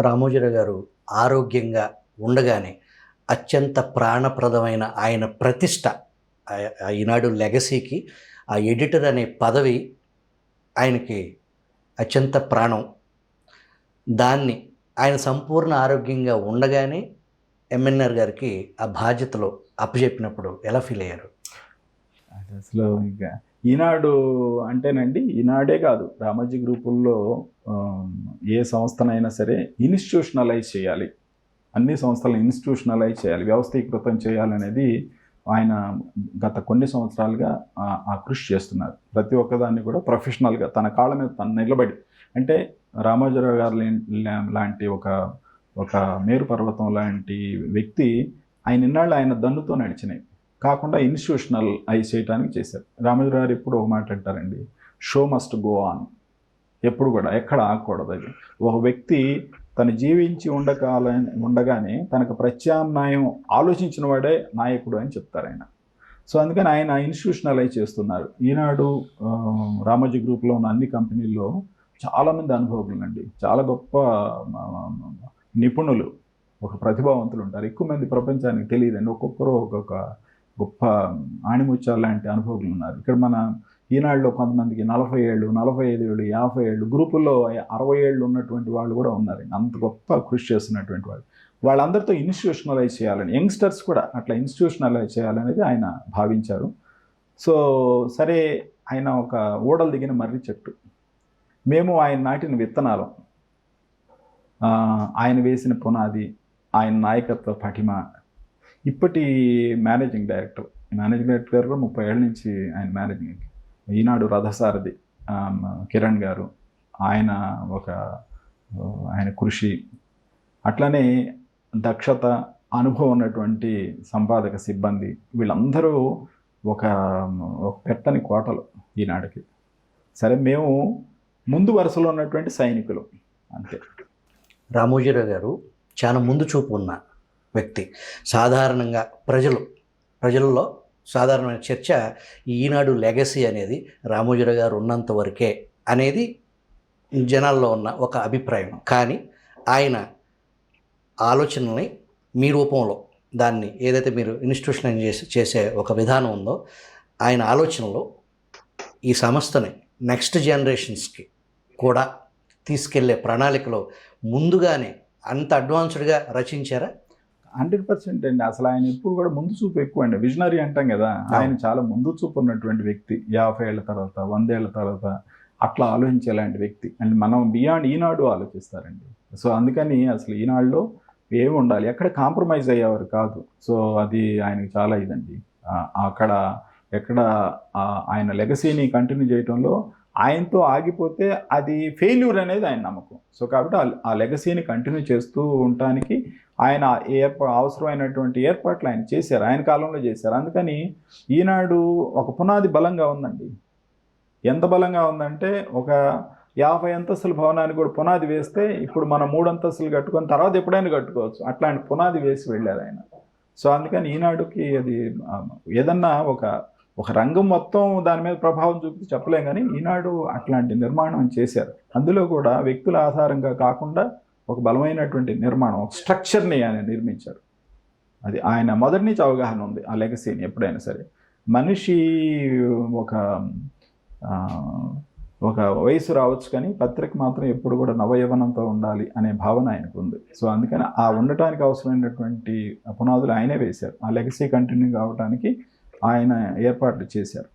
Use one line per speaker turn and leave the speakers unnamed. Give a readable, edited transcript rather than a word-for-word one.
రామోజీరావు గారు ఆరోగ్యంగా ఉండగానే అత్యంత ప్రాణప్రదమైన ఆయన ప్రతిష్ట ఈనాడు లెగసీకి ఆ ఎడిటర్ అనే పదవి ఆయనకి అత్యంత ప్రాణం. దాన్ని ఆయన సంపూర్ణ ఆరోగ్యంగా ఉండగానే ఎంఎన్ఆర్ గారికి ఆ బాధ్యతలో అప్పచెప్పినప్పుడు ఎలా ఫీల్ అయ్యారు?
అది అసలు ఇంకా ఈనాడు అంటేనండి, ఈనాడే కాదు, రామోజీ గ్రూపుల్లో ఏ సంస్థనైనా సరే ఇన్స్టిట్యూషనలైజ్ చేయాలి, అన్ని సంస్థలను ఇన్స్టిట్యూషనలైజ్ చేయాలి, వ్యవస్థీకృతం చేయాలనేది ఆయన గత కొన్ని సంవత్సరాలుగా ఆ కృషి చేస్తున్నారు. ప్రతి ఒక్కదాన్ని కూడా ప్రొఫెషనల్గా తన కాళ్ళ మీద తను నిలబడి, అంటే రామోజీరావు గారు లాంటి ఒక మేరు పర్వతం లాంటి వ్యక్తి ఆయన ఇన్నాళ్ళు ఆయన దన్నుతో నడిచినాయి కాకుండా ఇన్స్టిట్యూషనల్ చేయడానికి చేశారు. రామోజీరావు గారు ఎప్పుడు ఒక మాట అంటారండి, షో మస్ట్ గో ఆన్. ఎప్పుడు కూడా ఎక్కడ ఆగకూడదు. అది ఒక వ్యక్తి తను జీవించి ఉండగానే తనకు ప్రత్యామ్నాయం ఆలోచించిన వాడే నాయకుడు అని చెప్తారు ఆయన. సో అందుకని ఆయన ఇన్స్టిట్యూషనలైజ్ చేస్తున్నారు. ఈనాడు రామోజీ గ్రూప్లో ఉన్న అన్ని కంపెనీల్లో చాలామంది అనుభవజ్ఞులు అండి, చాలా గొప్ప నిపుణులు, ఒక ప్రతిభావంతులు ఉంటారు. ఎక్కువ మంది ప్రపంచానికి తెలియదండి. ఒక్కొక్కరు ఒక్కొక్క గొప్ప ఆణిముత్యాలు లాంటి అనుభవజ్ఞులు ఉన్నారు. ఇక్కడ మన ఈనాడులో కొంతమందికి 40 ఏళ్ళు, 45 ఏళ్ళు, 50 ఏళ్ళు, గ్రూపుల్లో 60 ఏళ్ళు ఉన్నటువంటి వాళ్ళు కూడా ఉన్నారు. అంత గొప్ప కృషి చేస్తున్నటువంటి వాళ్ళు. వాళ్ళందరితో ఇన్స్టిట్యూషనలైజ్ చేయాలని, యంగ్స్టర్స్ కూడా అట్లా ఇన్స్టిట్యూషనలైజ్ చేయాలనేది ఆయన భావించారు. సో సరే, ఆయన ఒక ఊడలు దిగిన మర్రి చెట్టు. మేము ఆయన నాటిన విత్తనాలు, ఆయన వేసిన పునాది, ఆయన నాయకత్వ పటిమ. ఇప్పటి మేనేజింగ్ డైరెక్టర్ కూడా 30 ఏళ్ళ నుంచి ఆయన మేనేజింగ్. ఈనాడు రథసారథి కిరణ్ గారు, ఆయన కృషి, అట్లనే దక్షత, అనుభవం ఉన్నటువంటి సంపాదక సిబ్బంది, వీళ్ళందరూ ఒక పెట్టని కోటలు ఈనాడుకి. సరే, మేము ముందు వరుసలో ఉన్నటువంటి సైనికులు అంతే.
రామోజీరావు గారు చాలా ముందు చూపు ఉన్న వ్యక్తి. సాధారణంగా ప్రజల్లో సాధారణమైన చర్చ ఈనాడు లెగసీ అనేది రామోజీరావు గారు ఉన్నంత వరకే అనేది జనాల్లో ఉన్న ఒక అభిప్రాయం. కానీ ఆయన ఆలోచనల్ని మీ రూపంలో దాన్ని ఏదైతే మీరు ఇన్స్టిట్యూషనలైజ్ చేసే ఒక విధానం ఉందో, ఆయన ఆలోచనలో ఈ సంస్థని నెక్స్ట్ జనరేషన్స్కి కూడా తీసుకెళ్లే ప్రణాళికలో ముందుగానే అంత అడ్వాన్స్డ్గా రచించారా?
100% అండి. అసలు ఆయన ఎప్పుడు కూడా ముందు చూపు ఎక్కువ అండి. విజనరీ అంటాం కదా, ఆయన చాలా ముందు చూపు ఉన్నటువంటి వ్యక్తి. 50 ఏళ్ళ తర్వాత, 100 ఏళ్ళ తర్వాత అట్లా ఆలోచించేలాంటి వ్యక్తి. అండ్ మనం బియాండ్ ఈనాడు ఆలోచిస్తారండి. సో అందుకని అసలు ఈనాడులో ఏమి ఉండాలి, ఎక్కడ కాంప్రమైజ్ అయ్యేవారు కాదు. సో అది ఆయనకి చాలా ఇదండి. ఎక్కడ ఆయన లెగసీని కంటిన్యూ చేయడంలో ఆయనతో ఆగిపోతే అది ఫెయిల్యూర్ అనేది ఆయన నమ్మకం. సో కాబట్టి ఆ లెగసీని కంటిన్యూ చేస్తూ ఉండటానికి ఆయన అవసరమైనటువంటి ఏర్పాట్లు ఆయన చేశారు, ఆయన కాలంలో చేశారు. అందుకని ఈనాడు ఒక పునాది బలంగా ఉందండి. ఎంత బలంగా ఉందంటే, ఒక 50 అంతస్తుల భవనానికి కూడా పునాది వేస్తే ఇప్పుడు మనం 3 అంతస్తులు కట్టుకొని తర్వాత ఎప్పుడైనా కట్టుకోవచ్చు. అట్లాంటి పునాది వేసి వెళ్ళారు ఆయన. సో అందుకని ఈనాడుకి అది ఏదన్నా ఒక రంగం మొత్తం దాని మీద ప్రభావం చూపితే చెప్పలేం, కానీ ఈనాడు అట్లాంటి నిర్మాణం చేశారు. అందులో కూడా వ్యక్తుల ఆధారంగా కాకుండా ఒక బలమైనటువంటి నిర్మాణం, ఒక స్ట్రక్చర్ని ఆయన నిర్మించారు. అది ఆయన మొదటి నుంచి అవగాహన ఉంది ఆ లెగసీని. ఎప్పుడైనా సరే మనిషి ఒక వయసు రావచ్చు, కానీ పత్రిక మాత్రం ఎప్పుడు కూడా నవయవనంతో ఉండాలి అనే భావన ఆయనకు ఉంది. సో అందుకని ఆ ఉండటానికి అవసరమైనటువంటి పునాదులు ఆయనే వేశారు. ఆ లెగసీ కంటిన్యూ కావడానికి ఆయన ఏర్పాట్లు చేశారు.